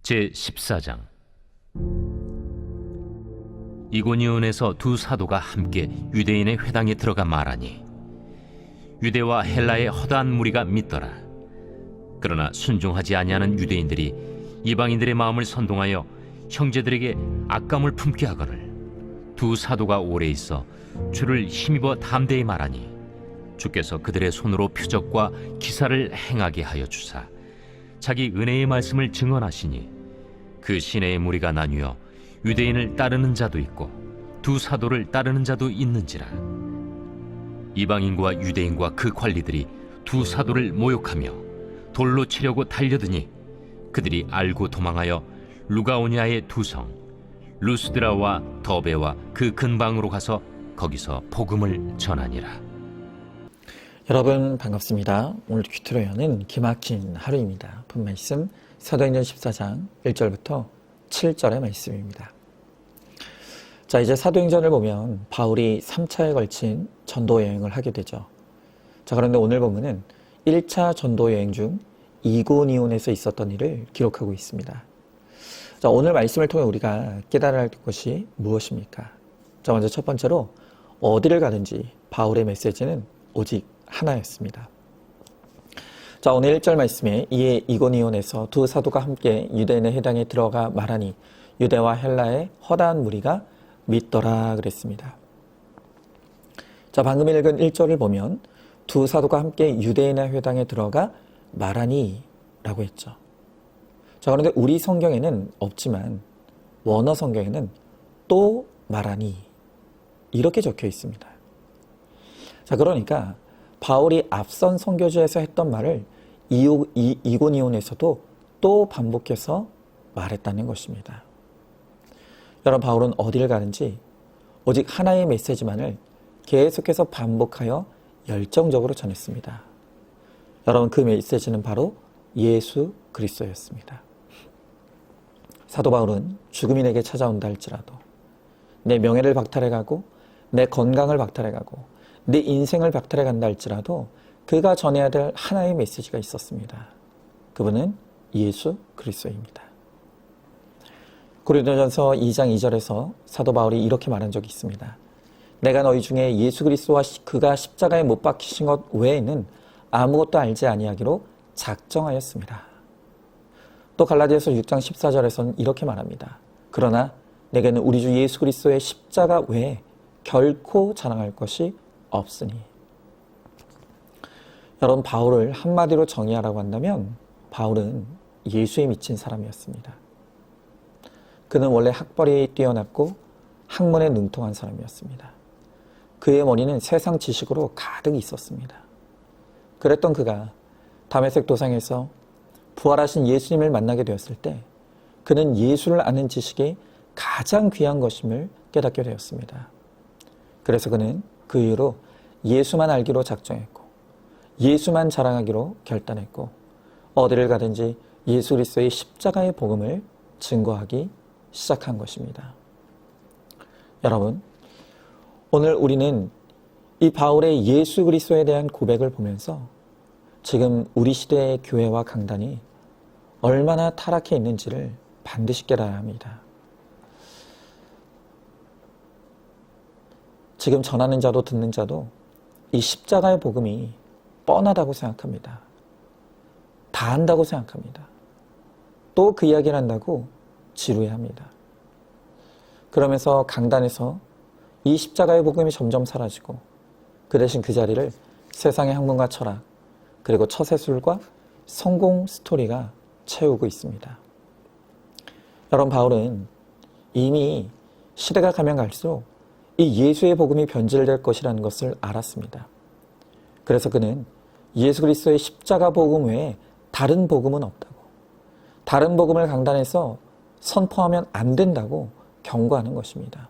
제14장. 이고니온에서 두 사도가 함께 유대인의 회당에 들어가 말하니 유대와 헬라의 허다한 무리가 믿더라. 그러나 순종하지 아니하는 유대인들이 이방인들의 마음을 선동하여 형제들에게 악감을 품게 하거늘 두 사도가 오래 있어 주를 힘입어 담대히 말하니 주께서 그들의 손으로 표적과 기사를 행하게 하여 주사 자기 은혜의 말씀을 증언하시니 그 시내의 무리가 나뉘어 유대인을 따르는 자도 있고 두 사도를 따르는 자도 있는지라. 이방인과 유대인과 그 관리들이 두 사도를 모욕하며 돌로 치려고 달려드니 그들이 알고 도망하여 루가오니아의 두 성 루스드라와 더베와 그 근방으로 가서 거기서 복음을 전하니라. 여러분 반갑습니다. 오늘 큐트로여는 기막힌 하루입니다. 본 말씀 사도행전 14장 1절부터 7절의 말씀입니다. 자, 이제 사도행전을 보면 바울이 3차에 걸친 전도 여행을 하게 되죠. 자, 그런데 오늘 보면은 1차 전도 여행 중 이고니온에서 있었던 일을 기록하고 있습니다. 자, 오늘 말씀을 통해 우리가 깨달아야 할 것이 무엇입니까? 자, 먼저 첫 번째로 어디를 가든지 바울의 메시지는 오직 하나였습니다. 자, 오늘 1절 말씀에 이에 이고니온에서 두 사도가 함께 유대인의 회당에 들어가 말하니 유대와 헬라의 허다한 무리가 믿더라 그랬습니다. 자, 방금 읽은 1절을 보면 두 사도가 함께 유대인의 회당에 들어가 말하니 라고 했죠. 자, 그런데 우리 성경에는 없지만 원어 성경에는 또 말하니 이렇게 적혀 있습니다. 자, 그러니까 바울이 앞선 선교지에서 했던 말을 이고니온에서도 또 반복해서 말했다는 것입니다. 여러분, 바울은 어디를 가는지 오직 하나의 메시지만을 계속해서 반복하여 열정적으로 전했습니다. 여러분, 그 메시지는 바로 예수 그리스도였습니다. 사도 바울은 죽음이 내게 찾아온다 할지라도 내 명예를 박탈해가고 내 건강을 박탈해가고 내 인생을 박탈해 간다 할지라도 그가 전해야 될 하나의 메시지가 있었습니다. 그분은 예수 그리스도입니다. 고린도전서 2장 2절에서 사도 바울이 이렇게 말한 적이 있습니다. 내가 너희 중에 예수 그리스도와 그가 십자가에 못 박히신 것 외에는 아무것도 알지 아니하기로 작정하였습니다. 또 갈라디아서 6장 14절에서는 이렇게 말합니다. 그러나 내게는 우리 주 예수 그리스도의 십자가 외에 결코 자랑할 것이 없으니. 여러분, 바울을 한마디로 정의하라고 한다면 바울은 예수에 미친 사람이었습니다. 그는 원래 학벌이 뛰어났고 학문에 능통한 사람이었습니다. 그의 머리는 세상 지식으로 가득 있었습니다. 그랬던 그가 다메섹 도상에서 부활하신 예수님을 만나게 되었을 때 그는 예수를 아는 지식이 가장 귀한 것임을 깨닫게 되었습니다. 그래서 그는 그 이후로 예수만 알기로 작정했고 예수만 자랑하기로 결단했고 어디를 가든지 예수 그리스도의 십자가의 복음을 증거하기 시작한 것입니다. 여러분, 오늘 우리는 이 바울의 예수 그리스도에 대한 고백을 보면서 지금 우리 시대의 교회와 강단이 얼마나 타락해 있는지를 반드시 깨달아야 합니다. 지금 전하는 자도 듣는 자도 이 십자가의 복음이 뻔하다고 생각합니다. 다 안다고 생각합니다. 또 그 이야기를 한다고 지루해합니다. 그러면서 강단에서 이 십자가의 복음이 점점 사라지고 그 대신 그 자리를 세상의 학문과 철학 그리고 처세술과 성공 스토리가 채우고 있습니다. 여러분, 바울은 이미 시대가 가면 갈수록 이 예수의 복음이 변질될 것이라는 것을 알았습니다. 그래서 그는 예수 그리스도의 십자가 복음 외에 다른 복음은 없다고, 다른 복음을 강단에서 선포하면 안 된다고 경고하는 것입니다.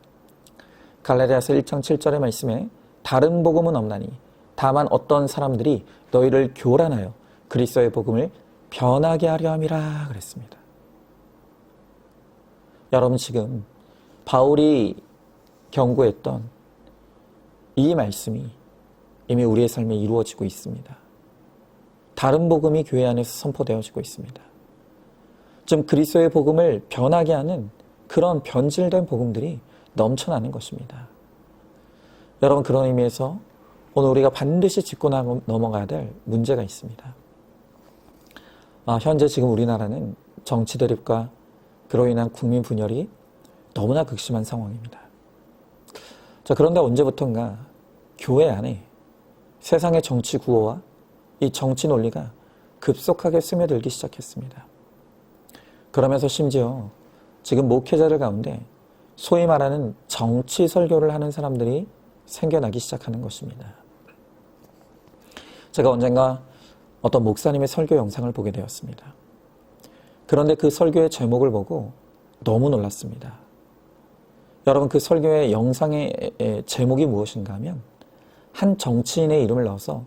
갈라디아서 1장 7절의 말씀에 다른 복음은 없나니 다만 어떤 사람들이 너희를 교란하여 그리스도의 복음을 변하게 하려 함이라 그랬습니다. 여러분, 지금 바울이 경고했던 이 말씀이 이미 우리의 삶에 이루어지고 있습니다. 다른 복음이 교회 안에서 선포되어지고 있습니다. 좀 그리스도의 복음을 변하게 하는 그런 변질된 복음들이 넘쳐나는 것입니다. 여러분, 그런 의미에서 오늘 우리가 반드시 짚고 넘어가야 될 문제가 있습니다. 현재 지금 우리나라는 정치 대립과 그로 인한 국민 분열이 너무나 극심한 상황입니다. 자, 그런데 언제부턴가 교회 안에 세상의 정치 구호와 이 정치 논리가 급속하게 스며들기 시작했습니다. 그러면서 심지어 지금 목회자들 가운데 소위 말하는 정치 설교를 하는 사람들이 생겨나기 시작하는 것입니다. 제가 언젠가 어떤 목사님의 설교 영상을 보게 되었습니다. 그런데 그 설교의 제목을 보고 너무 놀랐습니다. 여러분, 그 설교의 영상의 제목이 무엇인가 하면 한 정치인의 이름을 넣어서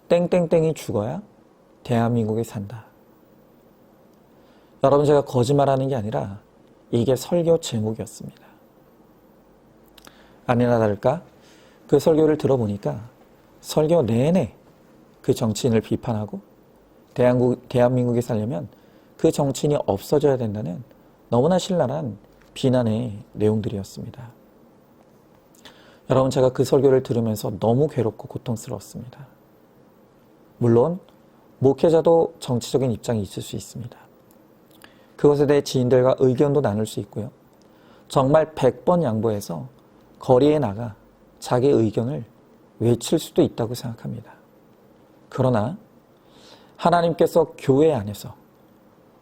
땡땡땡이 죽어야 대한민국이 산다. 여러분, 제가 거짓말하는 게 아니라 이게 설교 제목이었습니다. 아니나 다를까 그 설교를 들어보니까 설교 내내 그 정치인을 비판하고 대한민국이 살려면 그 정치인이 없어져야 된다는 너무나 신랄한 비난의 내용들이었습니다. 여러분, 제가 그 설교를 들으면서 너무 괴롭고 고통스러웠습니다. 물론 목회자도 정치적인 입장이 있을 수 있습니다. 그것에 대해 지인들과 의견도 나눌 수 있고요. 정말 100번 양보해서 거리에 나가 자기 의견을 외칠 수도 있다고 생각합니다. 그러나 하나님께서 교회 안에서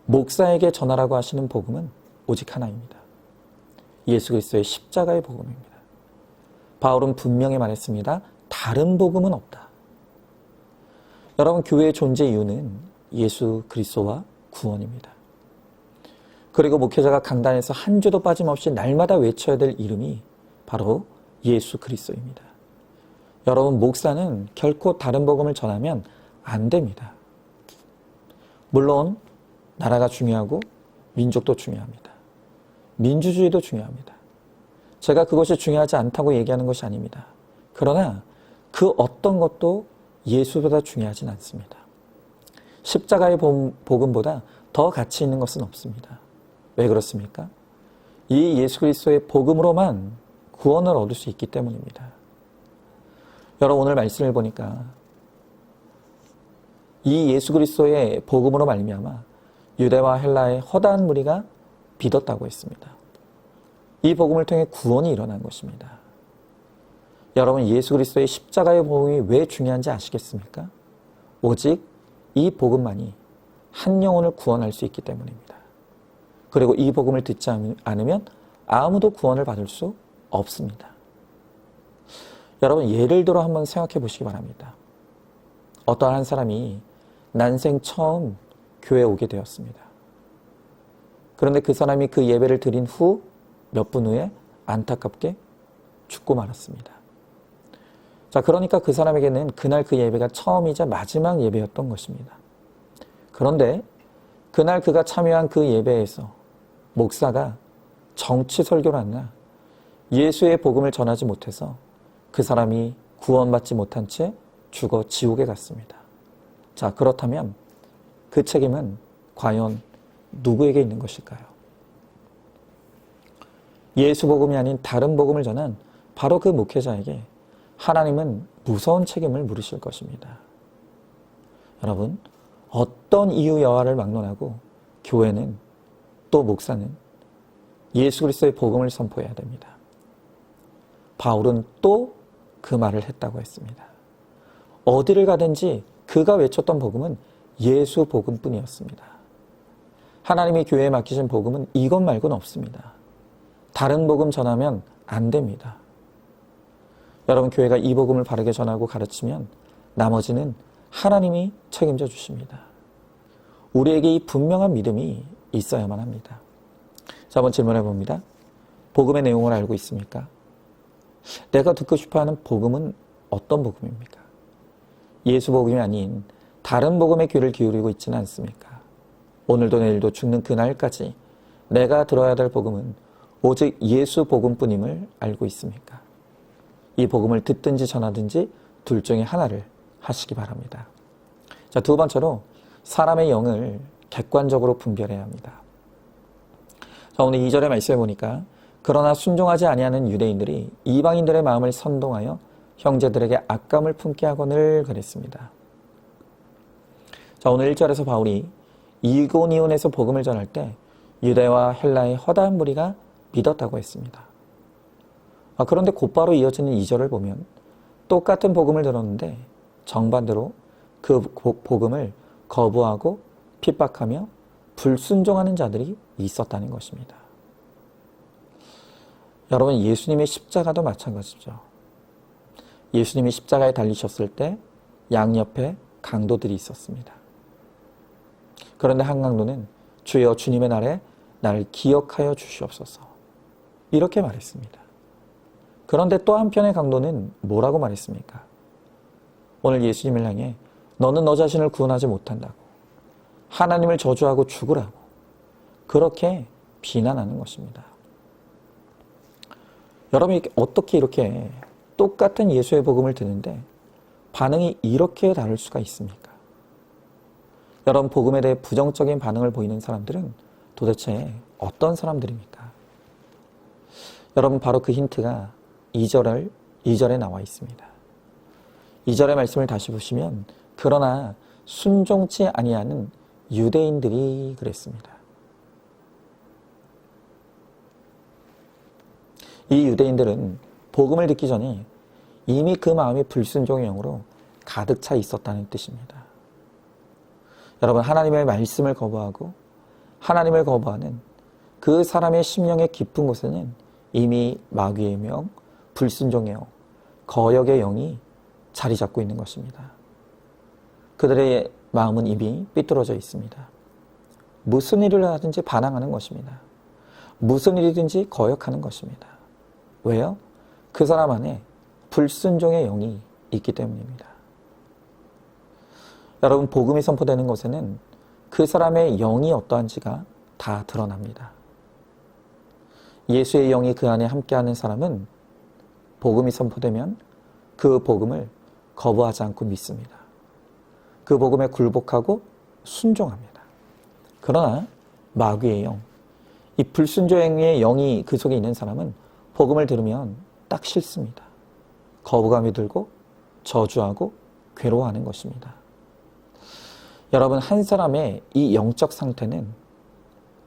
목사에게 전하라고 하시는 복음은 오직 하나입니다. 예수 그리스도의 십자가의 복음입니다. 바울은 분명히 말했습니다. 다른 복음은 없다. 여러분, 교회의 존재 이유는 예수 그리스도와 구원입니다. 그리고 목회자가 강단에서 한 주도 빠짐없이 날마다 외쳐야 될 이름이 바로 예수 그리스도입니다. 여러분, 목사는 결코 다른 복음을 전하면 안 됩니다. 물론 나라가 중요하고 민족도 중요합니다. 민주주의도 중요합니다. 제가 그것이 중요하지 않다고 얘기하는 것이 아닙니다. 그러나 그 어떤 것도 예수보다 중요하진 않습니다. 십자가의 복음보다 더 가치 있는 것은 없습니다. 왜 그렇습니까? 이 예수 그리스도의 복음으로만 구원을 얻을 수 있기 때문입니다. 여러분, 오늘 말씀을 보니까 이 예수 그리스도의 복음으로 말미암아 유대와 헬라의 허다한 무리가 믿었다고 했습니다. 이 복음을 통해 구원이 일어난 것입니다. 여러분, 예수 그리스도의 십자가의 복음이 왜 중요한지 아시겠습니까? 오직 이 복음만이 한 영혼을 구원할 수 있기 때문입니다. 그리고 이 복음을 듣지 않으면 아무도 구원을 받을 수 없습니다. 여러분, 예를 들어 한번 생각해 보시기 바랍니다. 어떠한 한 사람이 난생 처음 교회에 오게 되었습니다. 그런데 그 사람이 그 예배를 드린 후 몇 분 후에 안타깝게 죽고 말았습니다. 자, 그러니까 그 사람에게는 그날 그 예배가 처음이자 마지막 예배였던 것입니다. 그런데 그날 그가 참여한 그 예배에서 목사가 정치 설교를 하나 예수의 복음을 전하지 못해서 그 사람이 구원받지 못한 채 죽어 지옥에 갔습니다. 자, 그렇다면 그 책임은 과연 누구에게 있는 것일까요? 예수 복음이 아닌 다른 복음을 전한 바로 그 목회자에게 하나님은 무서운 책임을 물으실 것입니다. 여러분, 어떤 이유 여하를 막론하고 교회는 또 목사는 예수 그리스도의 복음을 선포해야 됩니다. 바울은 또 그 말을 했다고 했습니다. 어디를 가든지 그가 외쳤던 복음은 예수 복음뿐이었습니다. 하나님이 교회에 맡기신 복음은 이것 말고는 없습니다. 다른 복음 전하면 안 됩니다. 여러분, 교회가 이 복음을 바르게 전하고 가르치면 나머지는 하나님이 책임져 주십니다. 우리에게 이 분명한 믿음이 있어야만 합니다. 자, 한번 질문해 봅니다. 복음의 내용을 알고 있습니까? 내가 듣고 싶어하는 복음은 어떤 복음입니까? 예수 복음이 아닌 다른 복음에 귀를 기울이고 있지는 않습니까? 오늘도 내일도 죽는 그날까지 내가 들어야 될 복음은 오직 예수 복음뿐임을 알고 있습니까? 이 복음을 듣든지 전하든지 둘 중에 하나를 하시기 바랍니다. 자, 두 번째로 사람의 영을 객관적으로 분별해야 합니다. 자, 오늘 2절의 말씀에 보니까 그러나 순종하지 아니하는 유대인들이 이방인들의 마음을 선동하여 형제들에게 악감을 품게 하거늘 그랬습니다. 자, 오늘 1절에서 바울이 이고니온에서 복음을 전할 때 유대와 헬라의 허다한 무리가 믿었다고 했습니다. 그런데 곧바로 이어지는 2절을 보면 똑같은 복음을 들었는데 정반대로 그 복음을 거부하고 핍박하며 불순종하는 자들이 있었다는 것입니다. 여러분, 예수님의 십자가도 마찬가지죠. 예수님이 십자가에 달리셨을 때 양옆에 강도들이 있었습니다. 그런데 한 강도는 주여 주님의 날에 나를 기억하여 주시옵소서 이렇게 말했습니다. 그런데 또 한편의 강도는 뭐라고 말했습니까? 오늘 예수님을 향해 너는 너 자신을 구원하지 못한다고, 하나님을 저주하고 죽으라고 그렇게 비난하는 것입니다. 여러분이 어떻게 이렇게 똑같은 예수의 복음을 듣는데 반응이 이렇게 다를 수가 있습니까? 여러분, 복음에 대해 부정적인 반응을 보이는 사람들은 도대체 어떤 사람들입니까? 여러분, 바로 그 힌트가 2절에 나와 있습니다. 2절의 말씀을 다시 보시면 그러나 순종치 아니하는 유대인들이 그랬습니다. 이 유대인들은 복음을 듣기 전에 이미 그 마음이 불순종의 영으로 가득 차 있었다는 뜻입니다. 여러분, 하나님의 말씀을 거부하고 하나님을 거부하는 그 사람의 심령의 깊은 곳에는 이미 마귀의 명, 불순종의 영, 거역의 영이 자리 잡고 있는 것입니다. 그들의 마음은 이미 삐뚤어져 있습니다. 무슨 일을 하든지 반항하는 것입니다. 무슨 일이든지 거역하는 것입니다. 왜요? 그 사람 안에 불순종의 영이 있기 때문입니다. 여러분, 복음이 선포되는 곳에는 그 사람의 영이 어떠한지가 다 드러납니다. 예수의 영이 그 안에 함께하는 사람은 복음이 선포되면 그 복음을 거부하지 않고 믿습니다. 그 복음에 굴복하고 순종합니다. 그러나 마귀의 영, 이 불순종의 영이 그 속에 있는 사람은 복음을 들으면 딱 싫습니다. 거부감이 들고 저주하고 괴로워하는 것입니다. 여러분, 한 사람의 이 영적 상태는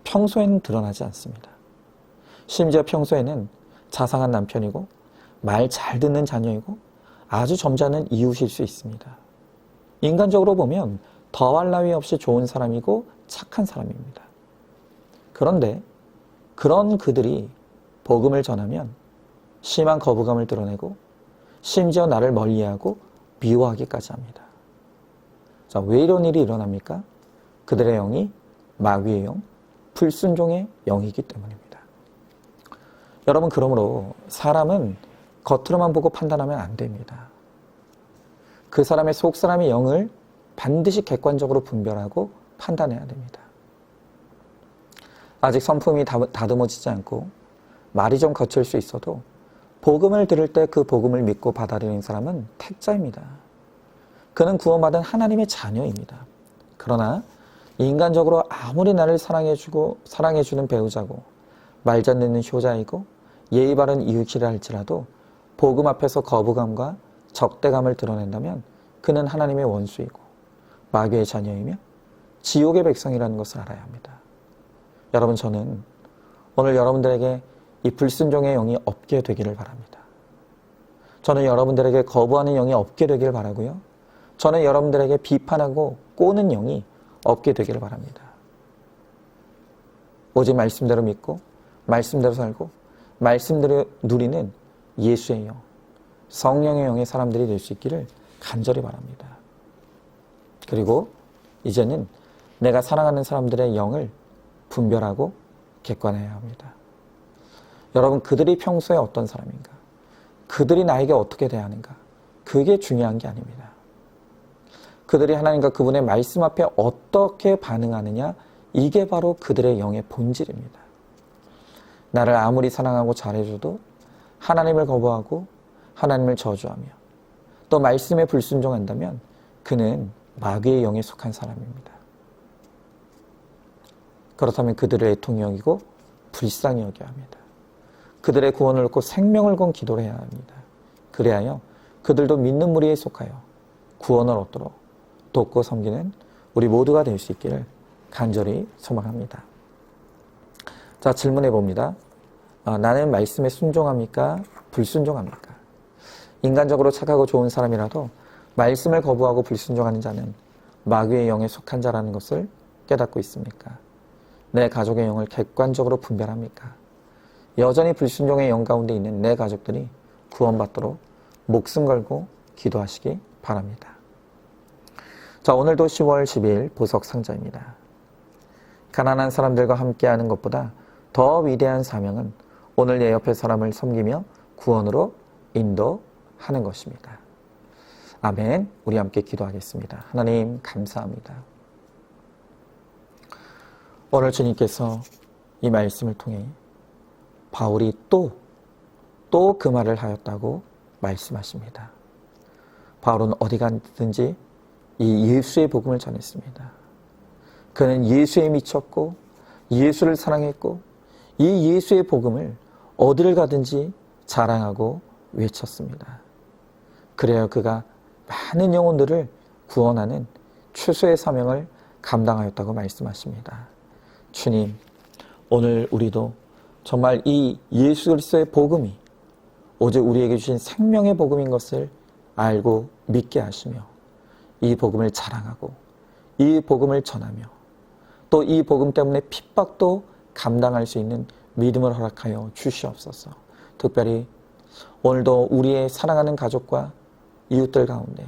평소에는 드러나지 않습니다. 심지어 평소에는 자상한 남편이고 말 잘 듣는 자녀이고 아주 점잖은 이웃일 수 있습니다. 인간적으로 보면 더할 나위 없이 좋은 사람이고 착한 사람입니다. 그런데 그런 그들이 복음을 전하면 심한 거부감을 드러내고 심지어 나를 멀리하고 미워하기까지 합니다. 자, 왜 이런 일이 일어납니까? 그들의 영이 마귀의 영, 불순종의 영이기 때문입니다. 여러분, 그러므로 사람은 겉으로만 보고 판단하면 안 됩니다. 그 사람의 속 사람의 영을 반드시 객관적으로 분별하고 판단해야 됩니다. 아직 성품이 다듬어지지 않고 말이 좀 거칠 수 있어도 복음을 들을 때 그 복음을 믿고 받아들이는 사람은 택자입니다. 그는 구원받은 하나님의 자녀입니다. 그러나 인간적으로 아무리 나를 사랑해주는 배우자고 말 잘 듣는 효자이고 예의 바른 이웃이라 할지라도 복음 앞에서 거부감과 적대감을 드러낸다면 그는 하나님의 원수이고 마귀의 자녀이며 지옥의 백성이라는 것을 알아야 합니다. 여러분, 저는 오늘 여러분들에게 이 불순종의 영이 없게 되기를 바랍니다. 저는 여러분들에게 거부하는 영이 없게 되기를 바라고요. 저는 여러분들에게 비판하고 꼬는 영이 없게 되기를 바랍니다. 오직 말씀대로 믿고 말씀대로 살고 말씀대로 누리는 예수의 영, 성령의 영의 사람들이 될 수 있기를 간절히 바랍니다. 그리고 이제는 내가 사랑하는 사람들의 영을 분별하고 객관해야 합니다. 여러분, 그들이 평소에 어떤 사람인가? 그들이 나에게 어떻게 대하는가? 그게 중요한 게 아닙니다. 그들이 하나님과 그분의 말씀 앞에 어떻게 반응하느냐, 이게 바로 그들의 영의 본질입니다. 나를 아무리 사랑하고 잘해줘도 하나님을 거부하고 하나님을 저주하며 또 말씀에 불순종한다면 그는 마귀의 영에 속한 사람입니다. 그렇다면 그들을 애통히 여기고 불쌍히 여겨야 합니다. 그들의 구원을 얻고 생명을 건 기도를 해야 합니다. 그래야 그들도 믿는 무리에 속하여 구원을 얻도록 돕고 섬기는 우리 모두가 될 수 있기를 간절히 소망합니다. 자, 질문해 봅니다. 나는 말씀에 순종합니까? 불순종합니까? 인간적으로 착하고 좋은 사람이라도 말씀을 거부하고 불순종하는 자는 마귀의 영에 속한 자라는 것을 깨닫고 있습니까? 내 가족의 영을 객관적으로 분별합니까? 여전히 불순종의 영 가운데 있는 내 가족들이 구원받도록 목숨 걸고 기도하시기 바랍니다. 자, 오늘도 10월 10일 보석 상자입니다. 가난한 사람들과 함께하는 것보다 더 위대한 사명은 오늘 내 옆에 사람을 섬기며 구원으로 인도하는 것입니다. 아멘. 우리 함께 기도하겠습니다. 하나님 감사합니다. 오늘 주님께서 이 말씀을 통해 바울이 또 그 말을 하였다고 말씀하십니다. 바울은 어디 갔든지 이 예수의 복음을 전했습니다. 그는 예수에 미쳤고 예수를 사랑했고 이 예수의 복음을 어디를 가든지 자랑하고 외쳤습니다. 그래야 그가 많은 영혼들을 구원하는 추수의 사명을 감당하였다고 말씀하십니다. 주님, 오늘 우리도 정말 이 예수 그리스도의 복음이 오직 우리에게 주신 생명의 복음인 것을 알고 믿게 하시며 이 복음을 자랑하고 이 복음을 전하며 또 이 복음 때문에 핍박도 감당할 수 있는 믿음을 허락하여 주시옵소서. 특별히 오늘도 우리의 사랑하는 가족과 이웃들 가운데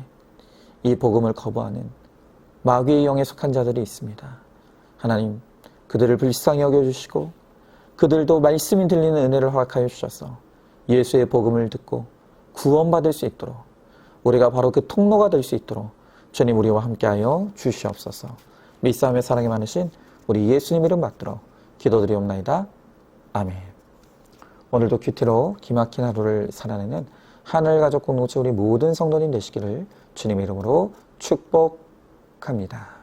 이 복음을 거부하는 마귀의 영에 속한 자들이 있습니다. 하나님, 그들을 불쌍히 여겨주시고 그들도 말씀이 들리는 은혜를 허락하여 주셔서 예수의 복음을 듣고 구원받을 수 있도록 우리가 바로 그 통로가 될 수 있도록 주님 우리와 함께하여 주시옵소서. 믿사함의 사랑이 많으신 우리 예수님 이름 받들어 기도드리옵나이다. 아멘. 오늘도 큐티로 기막힌 하루를 살아내는 하늘가족 공동체 우리 모든 성도님 되시기를 주님 이름으로 축복합니다.